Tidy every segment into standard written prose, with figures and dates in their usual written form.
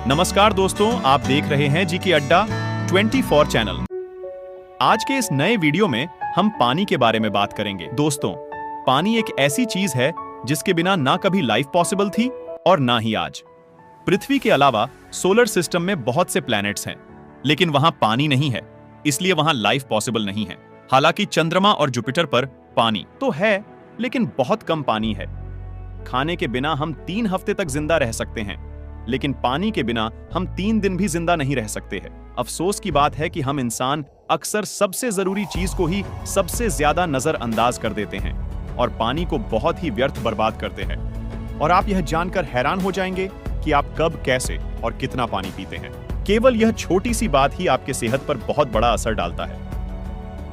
नमस्कार दोस्तों, आप देख रहे हैं जी की अड्डा 24 चैनल। आज के इस नए वीडियो में हम पानी के बारे में बात करेंगे। दोस्तों, पानी एक ऐसी चीज है जिसके बिना ना कभी लाइफ पॉसिबल थी और ना ही आज। पृथ्वी के अलावा सोलर सिस्टम में बहुत से प्लैनेट्स हैं, लेकिन वहां पानी नहीं है, इसलिए वहां लाइफ पॉसिबल नहीं है। हालांकि चंद्रमा और जुपिटर पर पानी तो है, लेकिन बहुत कम पानी है। खाने के बिना हम 3 हफ्ते तक जिंदा रह सकते हैं, लेकिन पानी के बिना हम 3 दिन भी जिंदा नहीं रह सकते हैं। अफसोस की बात है कि हम इंसान अक्सर सबसे जरूरी चीज को ही सबसे ज्यादा नजरअंदाज कर देते हैं और पानी को बहुत ही व्यर्थ बर्बाद करते हैं। और आप यह जानकर हैरान हो जाएंगे कि आप कब, कैसे और कितना पानी पीते हैं। केवल यह छोटी सी बात ही आपके सेहत पर बहुत बड़ा असर डालता है।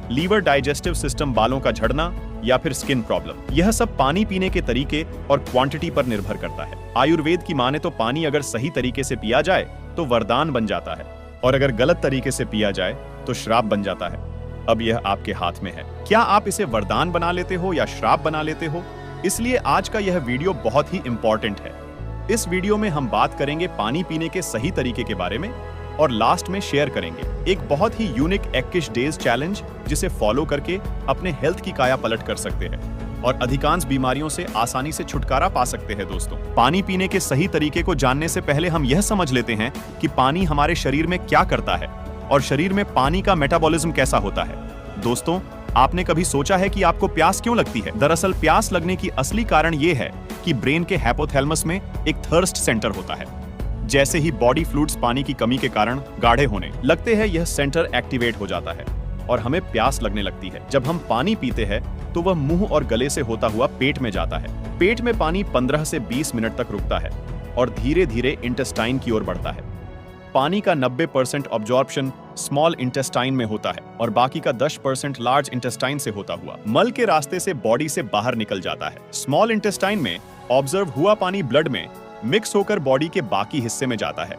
लीवर, डाइजेस्टिव सिस्टम, बालों का झड़ना या फिर स्किन प्रॉब्लम, यह सब पानी पीने के तरीके और क्वांटिटी पर निर्भर करता है। आयुर्वेद की माने तो पानी अगर सही तरीके से पिया जाए तो वरदान बन जाता है, और अगर गलत तरीके से पिया जाए तो श्राप बन जाता है। अब यह आपके हाथ में है। क्या आप इसे वरदान बना लेते हो या श्राप बना लेते हो? इसलिए आज का यह वीडियो बहुत ही इंपॉर्टेंट है। इस वीडियो में हम बात करेंगे पानी पीने के सही तरीके के बारे में, और लास्ट में शेयर करेंगे एक बहुत ही यूनिक 21 डेज चैलेंज, जिसे फॉलो करके अपने हेल्थ की काया पलट कर सकते हैं और अधिकांश बीमारियों से आसानी से छुटकारा पा सकते हैं। दोस्तों, पानी पीने के सही तरीके को जानने से पहले हम यह समझ लेते हैं कि पानी हमारे शरीर में क्या करता है और शरीर में पानी का मेटाबॉलिज्म कैसा होता है। दोस्तों, आपने कभी सोचा है कि आपको प्यास क्यों लगती है? दरअसल प्यास लगने की असली कारण यह है कि ब्रेन के हाइपोथैलेमस में एक थर्स्ट सेंटर होता है। जैसे ही बॉडी फ्लूइड्स पानी की कमी के कारण गाढ़े होने लगते हैं, यह सेंटर एक्टिवेट हो जाता है और हमें प्यास लगने लगती है। जब हम पानी पीते हैं तो वह मुंह और गले से होता हुआ पेट में जाता है। पेट में पानी 15 से 20 मिनट तक रुकता है और धीरे धीरे इंटेस्टाइन की ओर बढ़ता है। पानी का 90% ऑब्जॉर्प्शन स्मॉल इंटेस्टाइन में होता है और बाकी का 10% लार्ज इंटेस्टाइन से होता हुआ मल के रास्ते से बॉडी से बाहर निकल जाता है। स्मॉल इंटेस्टाइन में ऑब्जर्व हुआ पानी ब्लड में मिक्स होकर बॉडी के बाकी हिस्से में जाता है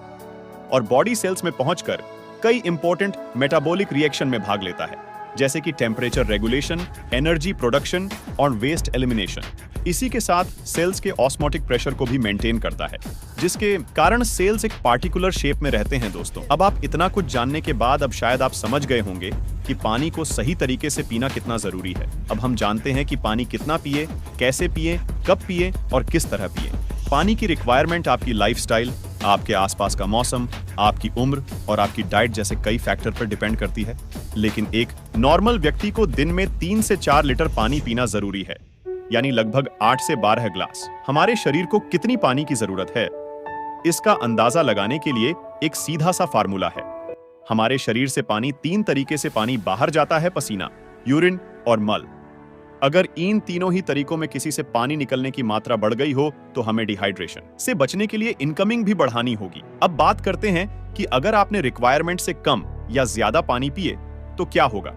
और बॉडी सेल्स में पहुंचकर कई इंपॉर्टेंट मेटाबॉलिक रिएक्शन में भाग लेता है, जैसे कि टेम्परेचर रेगुलेशन, एनर्जी प्रोडक्शन और वेस्ट एलिमिनेशन। इसी के साथ सेल्स के ऑस्मोटिक प्रेशर को भी मेंटेन करता है, जिसके कारण सेल्स एक पार्टिकुलर शेप में रहते हैं। दोस्तों, अब आप इतना कुछ जानने के बाद अब शायद आप समझ गए होंगे कि पानी को सही तरीके से पीना कितना जरूरी है। अब हम जानते हैं कि पानी कितना पिए, कैसे पिए, कब पिए और किस तरह पिए। पानी की रिक्वायरमेंट आपकी लाइफस्टाइल, आपके आसपास का मौसम, आपकी उम्र और आपकी डाइट जैसे कई फैक्टर पर डिपेंड करती है। लेकिन एक नॉर्मल व्यक्ति को दिन में 3 से 4 लीटर पानी पीना जरूरी है, यानी लगभग 8 से 12 ग्लास। हमारे शरीर को कितनी पानी की जरूरत है, इसका अंदाजा लगाने के लिए एक सीधा सा फार्मूला है। हमारे शरीर से पानी 3 तरीके से पानी बाहर जाता है: पसीना, यूरिन और मल। अगर इन तीनों ही तरीकों में किसी से पानी निकलने की मात्रा बढ़ गई हो तो हमें डिहाइड्रेशन से बचने के लिए इनकमिंग भी बढ़ानी होगी। अब बात करते हैं कि अगर आपने रिक्वायरमेंट से कम या ज्यादा पानी पिए तो क्या होगा।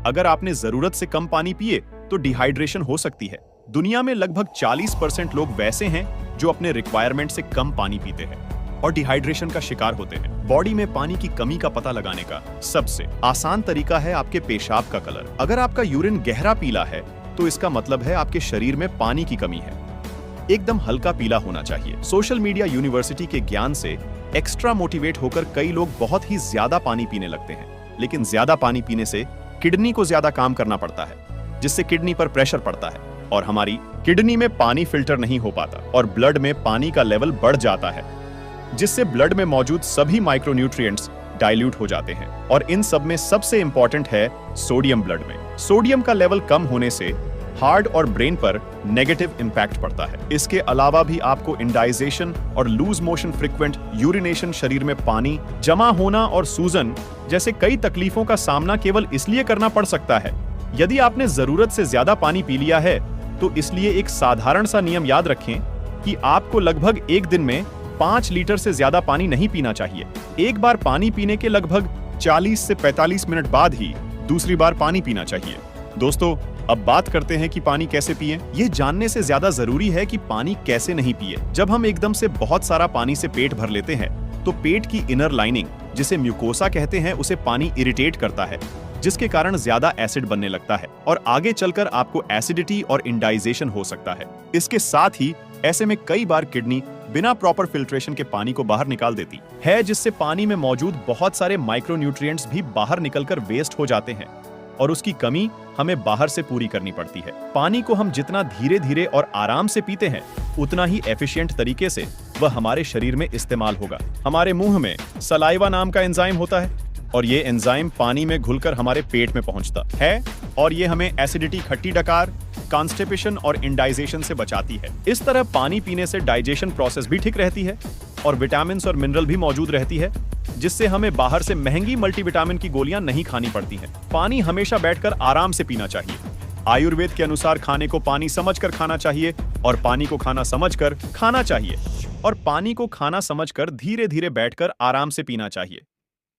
अगर आपने जरूरत से कम पानी पिए तो डिहाइड्रेशन हो सकती है। दुनिया में लगभग 40% लोग वैसे हैं जो अपने रिक्वायरमेंट से कम पानी पीते हैं और डिहाइड्रेशन का शिकार होते हैं। बॉडी में पानी की कमी का पता लगाने का सबसे आसान तरीका है आपके पेशाब का कलर। अगर आपका यूरिन गहरा पीला है तो इसका मतलब है आपके शरीर में पानी की कमी है। एकदम हल्का पीला होना चाहिए। सोशल मीडिया यूनिवर्सिटी के ज्ञान से एक्स्ट्रा मोटिवेट होकर कई लोग बहुत ही ज्यादा पानी पीने लगते हैं, लेकिन ज्यादा पानी पीने से किडनी को ज्यादा काम करना पड़ता है, जिससे किडनी पर प्रेशर पड़ता है और हमारी किडनी में पानी फिल्टर नहीं हो पाता और ब्लड में पानी का लेवल बढ़ जाता है, जिससे ब्लड में मौजूद सभी माइक्रोन्यूट्रिएंट्स डाइल्यूट हो जाते हैं। और इन सब में सबसे इंपॉर्टेंट है सोडियम। ब्लड में सोडियम का लेवल कम होने से हार्ट और ब्रेन पर नेगेटिव इंपैक्ट पड़ता है। इसके अलावा भी आपको इंडाइजेशन और लूज मोशन, फ्रीक्वेंट यूरिनेशन, शरीर में पानी जमा होना और सूजन जैसे कई तकलीफों का सामना केवल इसलिए करना पड़ सकता है यदि आपने जरूरत से ज्यादा पानी पी लिया है। तो इसलिए एक साधारण सा नियम याद रखें कि आपको लगभग एक दिन में 5 लीटर से ज्यादा पानी नहीं पीना चाहिए। एक बार पानी पीने के लगभग 40 से 45 मिनट बाद ही दूसरी बार पानी पीना चाहिए। दोस्तों, अब बात करते हैं कि पानी कैसे पिएं। ये जानने से ज्यादा जरूरी है कि पानी कैसे नहीं पिए। जब हम एकदम से बहुत सारा पानी से पेट भर लेते हैं तो पेट की इनर लाइनिंग, जिसे म्यूकोसा कहते हैं, उसे पानी इरिटेट करता है, जिसके कारण ज्यादा एसिड बनने लगता है और आगे चलकर आपको एसिडिटी और इंडाइजेशन हो सकता है। इसके साथ ही ऐसे में कई बार किडनी बिना प्रॉपर फिल्ट्रेशन के पानी को बाहर निकाल देती है, जिससे पानी में मौजूद बहुत सारे माइक्रोन्यूट्रिएंट्स भी बाहर निकलकर वेस्ट हो जाते हैं और उसकी कमी हमें बाहर से पूरी करनी पड़ती है। पानी को हम जितना धीरे धीरे और आराम से पीते हैं, उतना ही एफिशिएंट तरीके से वह हमारे शरीर में इस्तेमाल होगा। हमारे मुंह में सलाइवा नाम का एंजाइम होता है और ये एंजाइम पानी में घुलकर हमारे पेट में पहुंचता है और ये हमें एसिडिटी, खट्टी डकार, कॉन्स्टिपेशन और इंडाइजेशन से बचाती है। इस तरह पानी पीने से डाइजेशन प्रोसेस भी ठीक रहती है और विटामिन और मिनरल भी मौजूद रहती है, जिससे हमें बाहर से महंगी मल्टीविटामिन की गोलियां नहीं खानी पड़ती हैं। पानी हमेशा बैठकर आराम से पीना चाहिए। आयुर्वेद के अनुसार खाने को पानी समझकर खाना चाहिए और पानी को खाना समझकर खाना चाहिए और पानी को खाना समझकर धीरे धीरे बैठकर आराम से पीना चाहिए।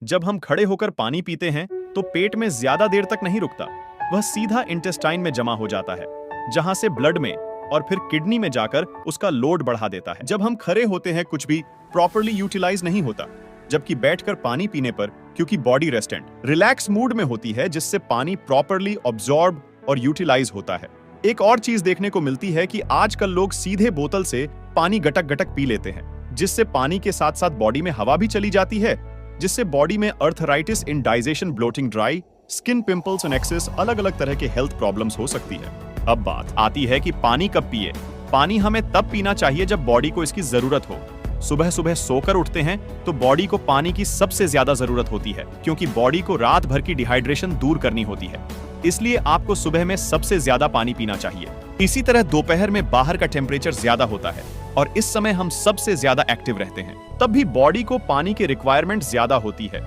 जब हम खड़े होकर पानी पीते हैं तो पेट में ज्यादा देर तक नहीं रुकता, वह सीधा इंटेस्टाइन में जमा हो जाता है, जहां से ब्लड में और फिर किडनी में जाकर उसका लोड बढ़ा देता है। जब हम खड़े होते हैं कुछ भी प्रॉपर्ली यूटिलाइज नहीं होता, जबकि बैठकर पानी पीने पर क्योंकि body rest and relax mood में होती है, जिससे पानी प्रॉपर्ली ऑब्जॉर्ब और यूटिलाइज होता है। एक और चीज देखने को मिलती है कि आजकल लोग सीधे बोतल से पानी गटक गटक पी लेते हैं, जिससे पानी के साथ साथ बॉडी में हवा भी चली जाती है, जिससे बॉडी में arthritis, indigestion, bloating, dry skin, pimples और एक्सेस, अलग अलग तरह के हेल्थ प्रॉब्लम्स हो सकती है। अब बात आती है कि पानी कब पिए। पानी हमें तब पीना चाहिए जब बॉडी को इसकी जरूरत हो। सुबह सुबह सोकर उठते हैं तो बॉडी को पानी की सबसे ज्यादा जरूरत होती है, क्योंकि बॉडी को रात भर की डिहाइड्रेशन दूर करनी होती है। इसलिए आपको सुबह में सबसे ज्यादा पानी पीना चाहिए। इसी तरह दोपहर में बाहर का टेम्परेचर ज्यादा होता है और इस समय हम सबसे ज्यादा एक्टिव रहते हैं, तब भी बॉडी को पानी की रिक्वायरमेंट ज्यादा होती है।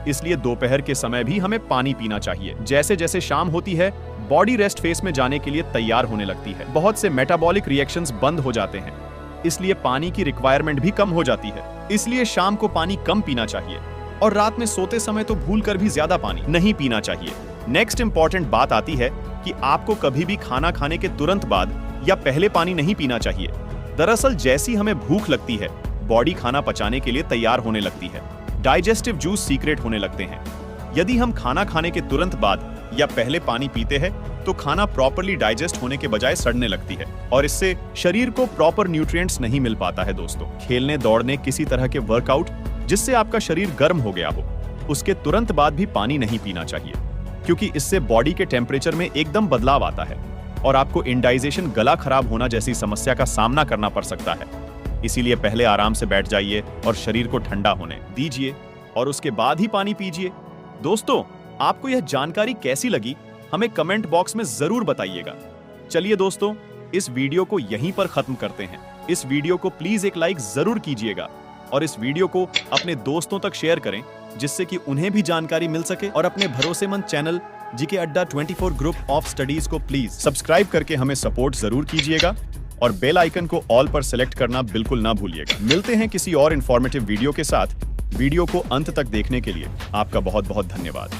इसलिए दोपहर के समय भी हमें पानी पीना चाहिए। जैसे जैसे शाम होती है, बॉडी रेस्ट फेस में जाने के लिए तैयार होने लगती है। बहुत से मेटाबॉलिक रिएक्शंस बंद हो जाते हैं, इसलिए पानी की रिक्वायरमेंट भी कम हो जाती है। इसलिए शाम को पानी कम पीना चाहिए और रात में सोते समय तो भूलकर भी ज्यादा पानी नहीं पीना चाहिए। नेक्स्ट इंपॉर्टेंट बात आती है कि आपको कभी भी खाना खाने के तुरंत बाद या पहले पानी नहीं पीना चाहिए। दरअसल जैसी हमें भूख लगती है, बॉडी खाना पचाने के लिए तैयार होने लगती है, डाइजेस्टिव जूस सीक्रेट होने लगते हैं। यदि हम खाना खाने के तुरंत बाद या पहले पानी पीते हैं तो खाना प्रॉपर्ली डाइजेस्ट होने के बजाय सड़ने लगती है और इससे शरीर को प्रॉपर न्यूट्रिएंट्स नहीं मिल पाता है। दोस्तों, खेलने दौड़ने किसी तरह के वर्कआउट जिससे आपका शरीर गर्म हो गया हो, उसके तुरंत बाद भी पानी नहीं पीना चाहिए, क्योंकि इससे बॉडी के टेम्परेचर में एकदम बदलाव आता है और आपको इंडाइजेशन, गला खराब होना जैसी समस्या का सामना करना पड़ सकता है। इसीलिए पहले आराम से बैठ जाइए और शरीर को ठंडा होने दीजिए और उसके बाद ही पानी पीजिए। दोस्तों, आपको यह जानकारी कैसी लगी हमें कमेंट बॉक्स में जरूर बताइएगा। चलिए दोस्तों, इस वीडियो को यहीं पर खत्म करते हैं। इस वीडियो को प्लीज एक लाइक जरूर कीजिएगा और इस वीडियो को अपने दोस्तों तक शेयर करें, जिससे कि उन्हें भी जानकारी मिल सके। और अपने भरोसेमंद चैनल जीके अड्डा 24 ग्रुप ऑफ स्टडीज को प्लीज सब्सक्राइब करके हमें सपोर्ट जरूर कीजिएगा और बेल आइकन को ऑल पर सेलेक्ट करना बिल्कुल ना भूलिएगा। मिलते हैं किसी और इंफॉर्मेटिव वीडियो के साथ। वीडियो को अंत तक देखने के लिए आपका बहुत बहुत धन्यवाद।